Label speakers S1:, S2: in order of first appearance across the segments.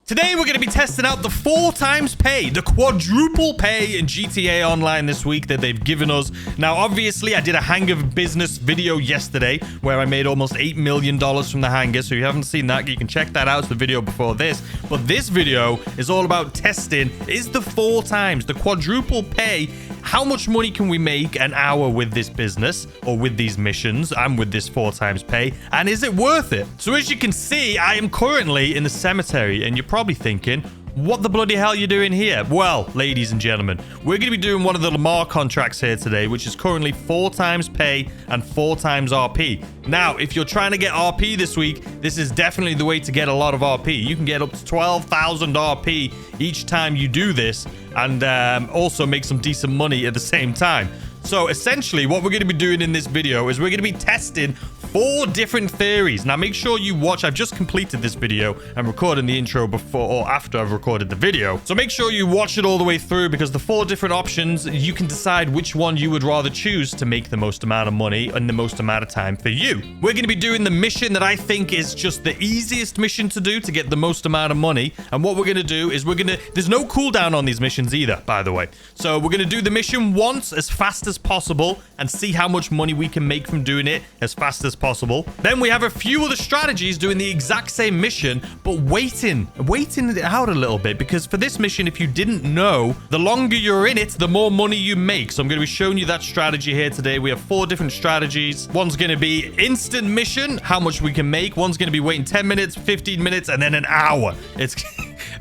S1: Today, we're going to be testing out the 4 times pay, the quadruple pay in GTA Online this week that they've given us. Now, obviously, I did a hangar business video yesterday where I made almost $8 million from the hangar. So if you haven't seen that, you can check that out. It's the video before this. But this video is all about testing. Is the 4 times, the quadruple pay, how much money can we make an hour with this business or with these missions and with this 4 times pay? And is it worth it? So as you can see, I am currently in the cemetery and you're probably thinking, what the bloody hell are you doing here? Well, ladies and gentlemen, we're going to be doing one of the Lamar contracts here today, which is currently 4 times pay and 4 times RP. Now, if you're trying to get RP this week, this is definitely the way to get a lot of RP. You can get up to 12,000 RP each time you do this and also make some decent money at the same time. So essentially, what we're going to be doing in this video is we're going to be testing 4 different theories. Now, make sure you watch. I've just completed this video. I'm recording the intro before or after I've recorded the video. So make sure you watch it all the way through because the 4 different options, you can decide which one you would rather choose to make the most amount of money and the most amount of time for you. We're going to be doing the mission that I think is just the easiest mission to do to get the most amount of money. And what we're going to do is there's no cooldown on these missions either, by the way. So we're going to do the mission once as fast as possible and see how much money we can make from doing it as fast as possible. Then we have a few other strategies doing the exact same mission, but waiting it out a little bit, because for this mission, if you didn't know, the longer you're in it, the more money you make. So I'm going to be showing you that strategy here today. We have 4 different strategies. One's going to be instant mission, how much we can make. One's going to be waiting 10 minutes, 15 minutes, and then an hour. It's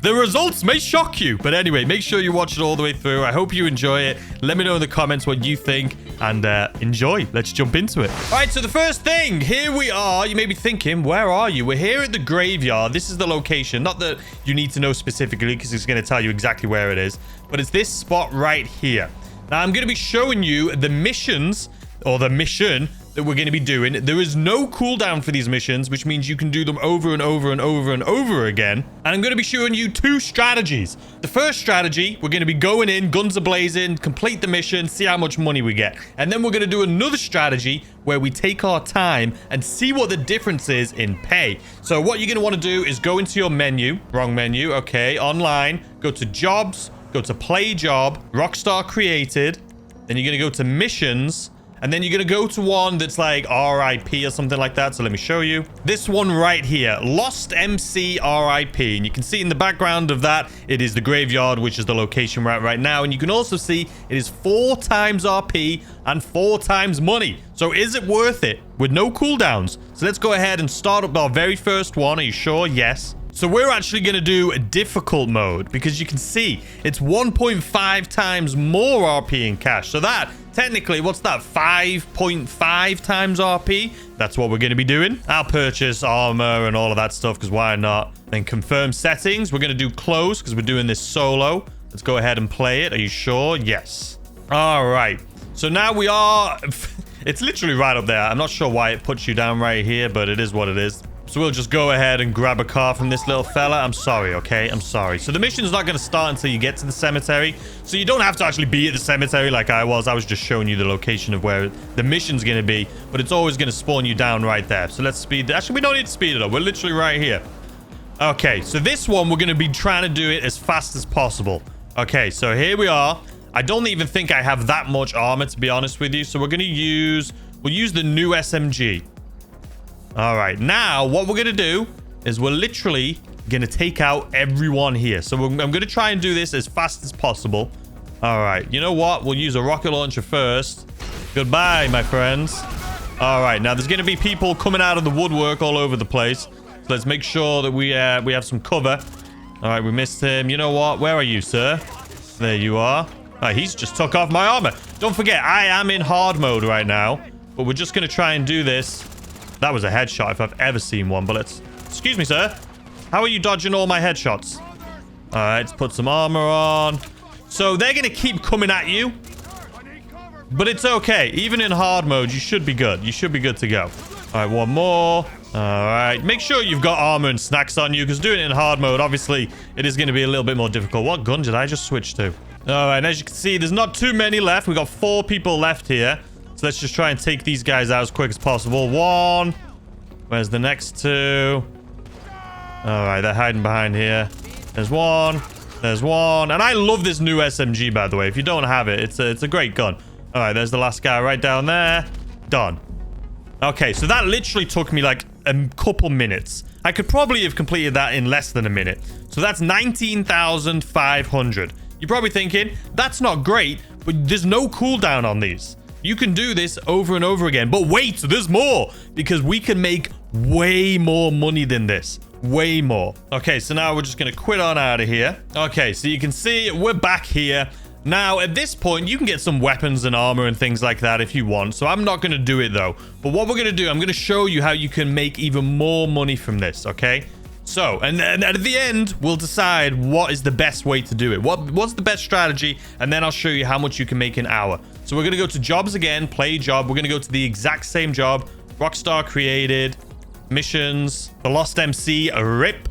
S1: the results may shock you, but anyway, make sure you watch it all the way through. I hope you enjoy it. Let me know in the comments what you think and enjoy. Let's jump into it. All right, so the first thing, here we are. You may be thinking, where are you? We're here at the graveyard. This is the location. Not that you need to know specifically because it's going to tell you exactly where it is, but it's this spot right here. Now, I'm going to be showing you the missions or the mission that we're going to be doing. There is no cooldown for these missions, which means you can do them over and over and over and over again. And I'm going to be showing you 2 strategies. The first strategy, we're going to be going in, guns are blazing, complete the mission, see how much money we get. And then we're going to do another strategy where we take our time and see what the difference is in pay. So what you're going to want to do is go into your menu, wrong menu, okay, online, go to jobs, go to play job, Rockstar created, then you're going to go to missions, and then you're going to go to one that's like RIP or something like that. So let me show you. This one right here, Lost MC RIP. And you can see in the background of that, it is the graveyard, which is the location we're at right now. And you can also see it is 4 times RP and 4 times money. So is it worth it with no cooldowns? So let's go ahead and start up our very first one. Are you sure? Yes. So we're actually going to do a difficult mode because you can see it's 1.5 times more RP in cash. So that, technically, what's that? 5.5 times RP? That's what we're going to be doing. I'll purchase armor and all of that stuff because why not? Then confirm settings. We're going to do close because we're doing this solo. Let's go ahead and play it. Are you sure? Yes. All right. So now we are... It's literally right up there. I'm not sure why it puts you down right here, but it is what it is. So we'll just go ahead and grab a car from this little fella. I'm sorry, okay? I'm sorry. So the mission's not going to start until you get to the cemetery. So you don't have to actually be at the cemetery like I was. I was just showing you the location of where the mission's going to be. But it's always going to spawn you down right there. So let's speed... Actually, we don't need to speed it up. We're literally right here. Okay, so this one, we're going to be trying to do it as fast as possible. Okay, so here we are. I don't even think I have that much armor, to be honest with you. So we're going to use... We'll use the new SMG. All right, now what we're going to do is we're literally going to take out everyone here. So I'm going to try and do this as fast as possible. All right, you know what? We'll use a rocket launcher first. Goodbye, my friends. All right, now there's going to be people coming out of the woodwork all over the place. So let's make sure that we have some cover. All right, we missed him. You know what? Where are you, sir? There you are. All right, he's just took off my armor. Don't forget, I am in hard mode right now, but we're just going to try and do this. That was a headshot if I've ever seen one, but let's... Excuse me, sir. How are you dodging all my headshots? All right, let's put some armor on. So they're going to keep coming at you, but it's okay. Even in hard mode, you should be good. You should be good to go. All right, one more. All right. Make sure you've got armor and snacks on you, because doing it in hard mode, obviously, it is going to be a little bit more difficult. What gun did I just switch to? All right, and as you can see, there's not too many left. We've got 4 people left here. So let's just try and take these guys out as quick as possible. 1. Where's the next 2? All right, they're hiding behind here. There's one. There's one. And I love this new SMG, by the way. If you don't have it, it's a great gun. All right, there's the last guy right down there. Done. Okay, so that literally took me like a couple minutes. I could probably have completed that in less than a minute. So that's 19,500. You're probably thinking, that's not great, but there's no cooldown on these. You can do this over and over again. But wait, there's more, because we can make way more money than this. Way more. Okay, so now we're just going to quit on out of here. Okay, so you can see we're back here. Now, at this point, you can get some weapons and armor and things like that if you want. So I'm not going to do it, though. But what we're going to do, I'm going to show you how you can make even more money from this, okay? So, and at the end, we'll decide what is the best way to do it. What's the best strategy? And then I'll show you how much you can make an hour. So we're going to go to jobs again, play job. We're going to go to the exact same job. Rockstar created. Missions. The Lost MC, a rip.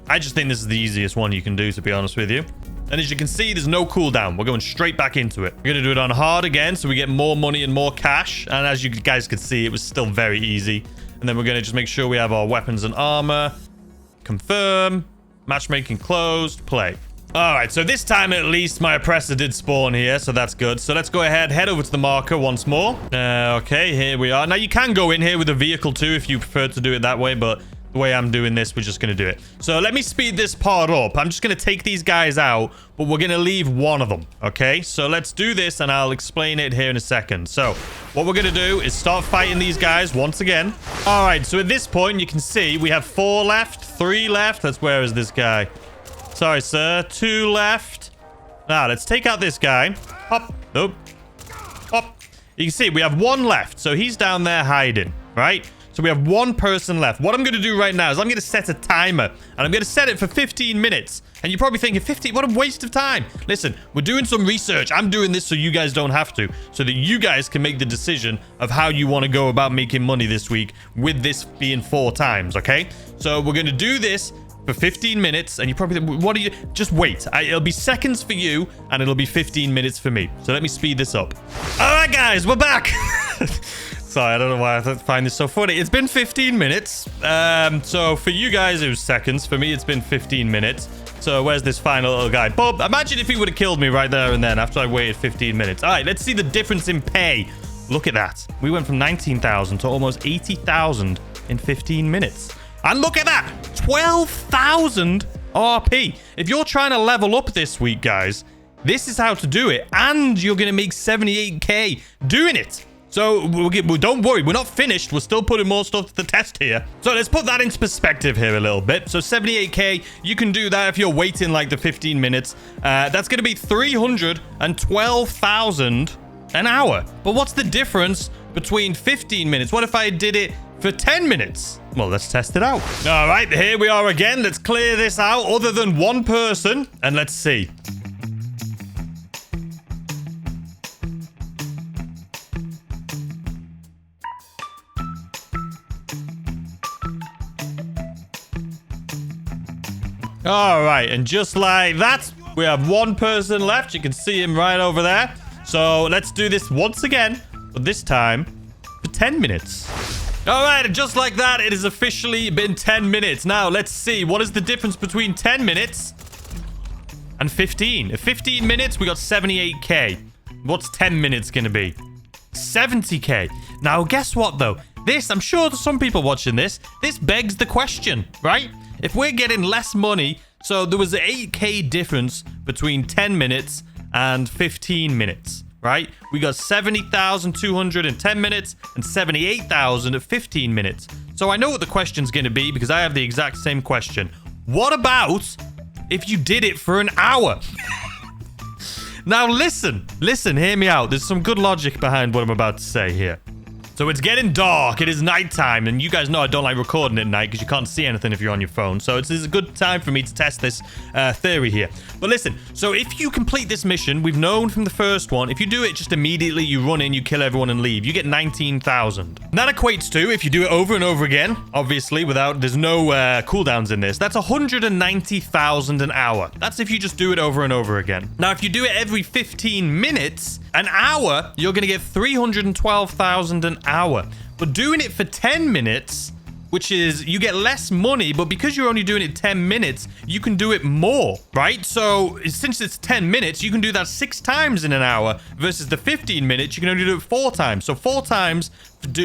S1: I just think this is the easiest one you can do, to be honest with you. And as you can see, there's no cooldown. We're going straight back into it. We're going to do it on hard again, so we get more money and more cash. And as you guys can see, it was still very easy. And then we're going to just make sure we have our weapons and armor. Confirm. Matchmaking closed. Play. All right, so this time at least my oppressor did spawn here, so that's good. So let's go ahead, head over to the marker once more. Okay, here we are. Now, you can go in here with a vehicle too if you prefer to do it that way, but the way I'm doing this, we're just going to do it. So let me speed this part up. I'm just going to take these guys out, but we're going to leave one of them, okay? So let's do this, and I'll explain it here in a second. So what we're going to do is start fighting these guys once again. All right, so at this point, you can see we have 4 left, 3 left. Where is this guy? Sorry, sir. 2 left. Now, let's take out this guy. Hop. Nope. Hop. You can see we have 1 left. So he's down there hiding, right? So we have 1 person left. What I'm going to do right now is I'm going to set a timer. And I'm going to set it for 15 minutes. And you're probably thinking, 15? What a waste of time. Listen, we're doing some research. I'm doing this so you guys don't have to. So that you guys can make the decision of how you want to go about making money this week with this being 4 times, okay? So we're going to do this for 15 minutes, and you probably think, what do you... Just wait. It'll be seconds for you, and it'll be 15 minutes for me. So let me speed this up. All right, guys, we're back. Sorry, I don't know why I find this so funny. It's been 15 minutes. So for you guys, it was seconds. For me, it's been 15 minutes. So where's this final little guy? Bob, imagine if he would have killed me right there and then after I waited 15 minutes. All right, let's see the difference in pay. Look at that. We went from 19,000 to almost 80,000 in 15 minutes. And look at that, 12,000 RP. If you're trying to level up this week, guys, this is how to do it. And you're going to make 78K doing it. So don't worry, we're not finished. We're still putting more stuff to the test here. So let's put that into perspective here a little bit. So 78K, you can do that if you're waiting like the 15 minutes. That's going to be 312,000 an hour. But what's the difference between 15 minutes? What if I did it for 10 minutes? Well, let's test it out. All right, here we are again. Let's clear this out other than 1 person. And let's see. All right, and just like that, we have 1 person left. You can see him right over there. So let's do this once again, but this time for 10 minutes. All right, and just like that, it has officially been 10 minutes. Now, let's see. What is the difference between 10 minutes and 15? At 15 minutes, we got 78K. What's 10 minutes going to be? 70K. Now, guess what, though? This, I'm sure there's some people watching this. This begs the question, right? If we're getting less money, so there was an 8K difference between 10 minutes and 15 minutes. Right? We got 70,200 in 10 minutes and 78,000 at 15 minutes. So I know what the question's going to be because I have the exact same question. What about if you did it for an hour? Now listen, hear me out. There's some good logic behind what I'm about to say here. So it's getting dark. It is nighttime. And you guys know I don't like recording at night because you can't see anything if you're on your phone. So it's a good time for me to test this theory here. But listen, so if you complete this mission, we've known from the first one, if you do it just immediately, you run in, you kill everyone and leave, you get 19,000. That equates to, if you do it over and over again, obviously, there's no cooldowns in this, that's 190,000 an hour. That's if you just do it over and over again. Now, if you do it every 15 minutes, an hour, you're going to get 312,000 an hour. But doing it for 10 minutes, which is you get less money, but because you're only doing it 10 minutes, you can do it more, right? So since it's 10 minutes, you can do that 6 times in an hour versus the 15 minutes, you can only do it 4 times. So 4 times,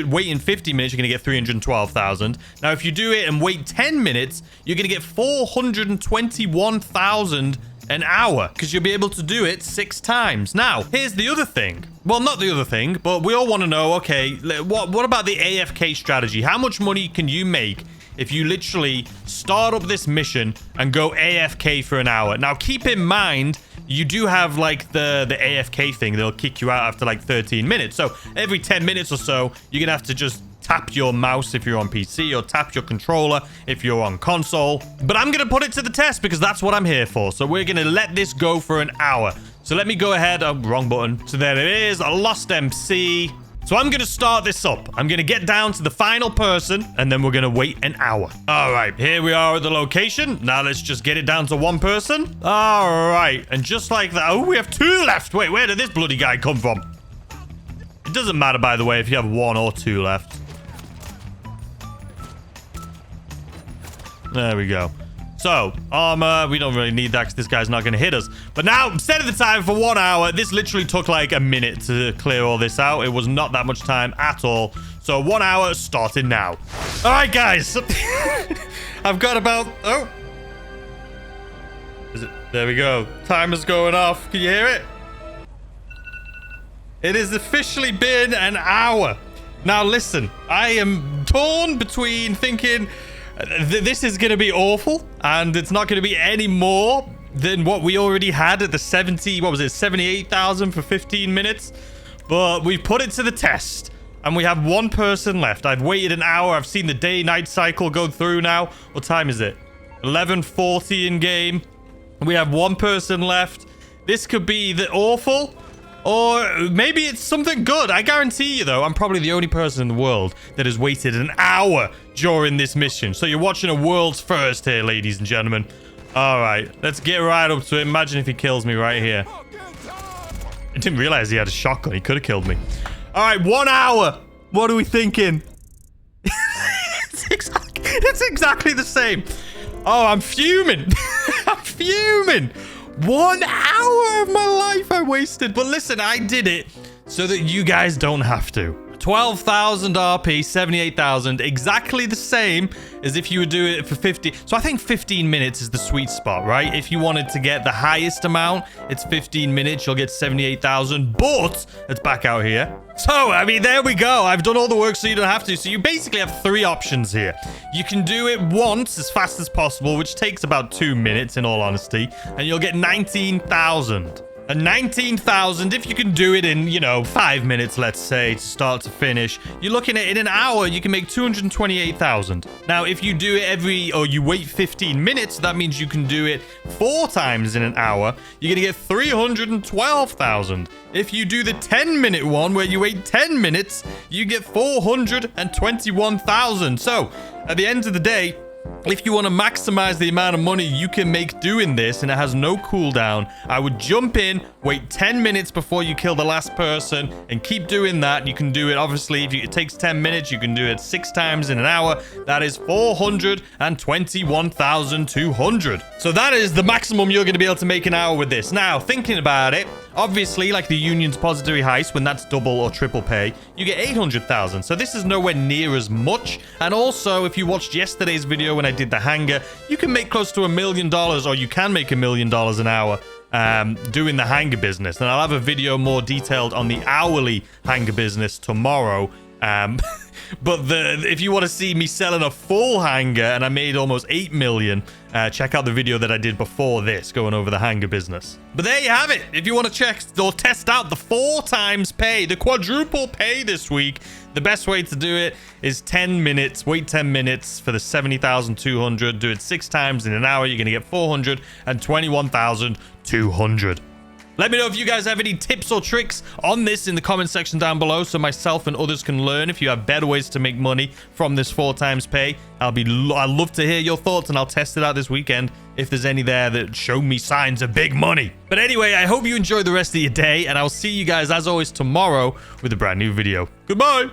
S1: waiting 50 minutes, you're going to get 312,000. Now, if you do it and wait 10 minutes, you're going to get 421,000 an hour because you'll be able to do it 6 times. Now, here's the other thing. Well, not the other thing, but we all want to know, okay, what about the AFK strategy? How much money can you make if you literally start up this mission and go AFK for an hour? Now, keep in mind, you do have like the AFK thing. They'll kick you out after like 13 minutes. So every 10 minutes or so, you're going to have to just tap your mouse if you're on PC or tap your controller if you're on console. But I'm going to put it to the test because that's what I'm here for. So we're going to let this go for an hour. So let me go ahead. Oh, wrong button. So there it is. I lost MC. So I'm going to start this up. I'm going to get down to the final person, and then we're going to wait an hour. All right, here we are at the location. Now let's just get it down to 1 person. All right, and just like that. Oh, we have 2 left. Wait, where did this bloody guy come from? It doesn't matter, by the way, if you have 1 or 2 left. There we go. So, armor, we don't really need that because this guy's not going to hit us. But now, set of the time for 1 hour. This literally took like a minute to clear all this out. It was not that much time at all. So, 1 hour starting now. All right, guys. I've got about... Oh. There we go. Timer's going off. Can you hear it? It has officially been an hour. Now, listen. I am torn between thinking... this is going to be awful, and it's not going to be any more than what we already had at the 78,000 for 15 minutes. But we've put it to the test, and we have 1 person left. I've waited an hour. I've seen the day-night cycle go through now. What time is it? 11:40 in game. We have 1 person left. This could be either awful, or maybe it's something good. I guarantee you, though, I'm probably the only person in the world that has waited an hour during this mission. So you're watching a world's first here, ladies and gentlemen. All right, let's get right up to it. Imagine if he kills me right here. I didn't realize he had a shotgun. He could have killed me. All right, 1 hour. What are we thinking? It's exactly the same. Oh, I'm fuming. I'm fuming. 1 hour of my life I wasted. But listen, I did it so that you guys don't have to. 12,000 RP, 78,000. Exactly the same as if you would do it for 50. So I think 15 minutes is the sweet spot, right? If you wanted to get the highest amount, it's 15 minutes. You'll get 78,000. But let's back out here. So, I mean, there we go. I've done all the work so you don't have to. So you basically have 3 options here. You can do it once as fast as possible, which takes about 2 minutes in all honesty, and you'll get 19,000. And 19,000, if you can do it in, 5 minutes, let's say, to start to finish, you're looking at in an hour, you can make 228,000. Now, if you do it you wait 15 minutes, that means you can do it 4 times in an hour. You're going to get 312,000. If you do the 10-minute one where you wait 10 minutes, you get 421,000. So, at the end of the day, if you want to maximize the amount of money you can make doing this, and it has no cooldown, I would jump in, wait 10 minutes before you kill the last person, and keep doing that. You can do it, obviously, if it takes 10 minutes, you can do it 6 times in an hour. That is 421,200. So that is the maximum you're going to be able to make an hour with this. Now, thinking about it, obviously, like the Union's Depository Heist, when that's double or triple pay, you get 800,000. So this is nowhere near as much. And also, if you watched yesterday's video when I did the hangar, you can make close to $1 million, or you can make $1 million an hour doing the hangar business. And I'll have a video more detailed on the hourly hangar business tomorrow. But if you want to see me selling a full hangar and I made almost 8 million, check out the video that I did before this going over the hangar business. But there you have it. If you want to check or test out the 4 times pay, the quadruple pay this week, the best way to do it is 10 minutes. Wait 10 minutes for the 70,200. Do it 6 times in an hour. You're going to get 421,200. Let me know if you guys have any tips or tricks on this in the comment section down below so myself and others can learn. If you have better ways to make money from this 4 times pay, I'd love to hear your thoughts, and I'll test it out this weekend if there's any there that show me signs of big money. But anyway, I hope you enjoy the rest of your day, and I'll see you guys as always tomorrow with a brand new video. Goodbye.